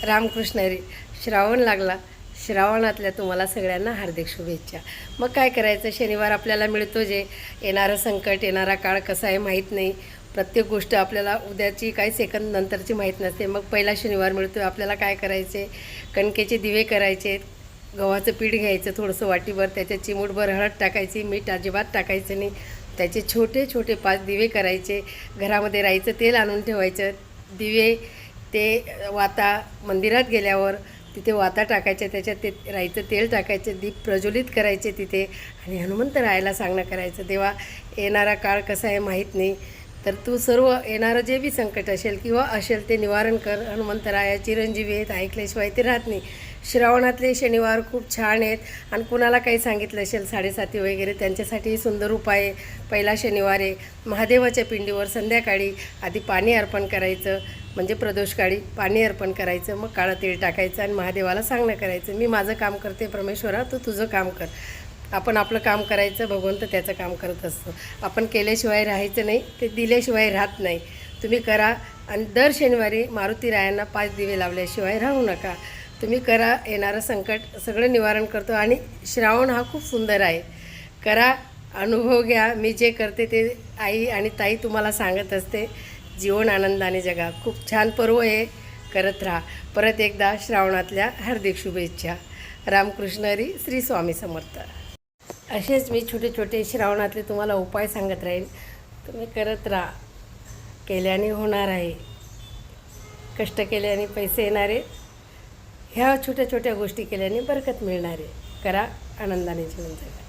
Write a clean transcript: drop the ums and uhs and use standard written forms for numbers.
रामकृष्ण हरी. श्रावण लागला. श्रावणातल्या तुम्हाला सगळ्यांना हार्दिक शुभेच्छा. मग काय करायचं, शनिवार आपल्याला मिळतो. जे येणारं संकट, येणारा काळ कसा आहे माहीत नाही. प्रत्येक गोष्ट आपल्याला उद्याची काही सेकंद नंतरची माहीत नसते. मग पहिला शनिवार मिळतो आहे, आपल्याला काय करायचे, कणकेचे दिवे करायचे. गव्हाचं पीठ घ्यायचं थोडंसं वाटीभर, त्याच्यात चिमूटभर हळद टाकायची, मीठ अजिबात टाकायचं नाही. त्याचे छोटे छोटे 5 दिवे करायचे. घरामध्ये राईचं तेल आणून ठेवायचं. दिवे ते वाता मंदिरात गेल्यावर तिथे वाता टाकायचे, त्याच्यात ते राईचं तेल टाकायचं, दीप प्रज्वलित करायचे तिथे आणि हनुमंत रायाला सांगणं करायचं, देवा येणारा काळ कसा आहे माहीत नाही, तर तू सर्व येणारं जे बी संकट असेल किंवा असेल ते निवारण कर. हनुमंतराया चिरंजीवी आहेत, ऐकल्याशिवाय ते राहत नाही. श्रावणातले शनिवार खूप छान आहेत. आणि कुणाला काही सांगितलं असेल साडेसाती वगैरे, त्यांच्यासाठी सुंदर उपाय आहे. पहिला शनिवार आहे, महादेवाच्या पिंडीवर संध्याकाळी आधी पाणी अर्पण करायचं, म्हणजे प्रदोषकाळी पाणी अर्पण करायचं, मग काळं तेल टाकायचं आणि महादेवाला सांगणं करायचं, मी माझं काम करते परमेश्वरा, तू तुझं काम कर. आपण आपलं काम करायचं, भगवंत त्याचं काम करत असतो. आपण केल्याशिवाय राहायचं नाही, ते दिल्याशिवाय राहत नाही. तुम्ही करा. आणि दर शनिवारी मारुती रायांना 5 दिवे लावल्याशिवाय राहू नका. तुम्ही करा, येणारं संकट सगळं निवारण करतो. आणि श्रावण हा खूप सुंदर आहे. करा, अनुभव घ्या. मी जे करते ते आई आणि ताई तुम्हाला सांगत असते. जीवन आनंदाने जगा. खूप छान पर्व आहे, करत राहा. परत एकदा श्रावणातल्या हार्दिक शुभेच्छा. रामकृष्ण हरी. श्री स्वामी समर्थ. असेच मी छोटे छोटे श्रावणातले तुम्हाला उपाय सांगत राहील. तुम्ही करत राहा. केल्याने होणार आहे. कष्ट केल्याने पैसे येणारे. ह्या छोट्या छोट्या गोष्टी केल्याने बरकत मिळणार आहे. करा, आनंदाने जीवन जगा.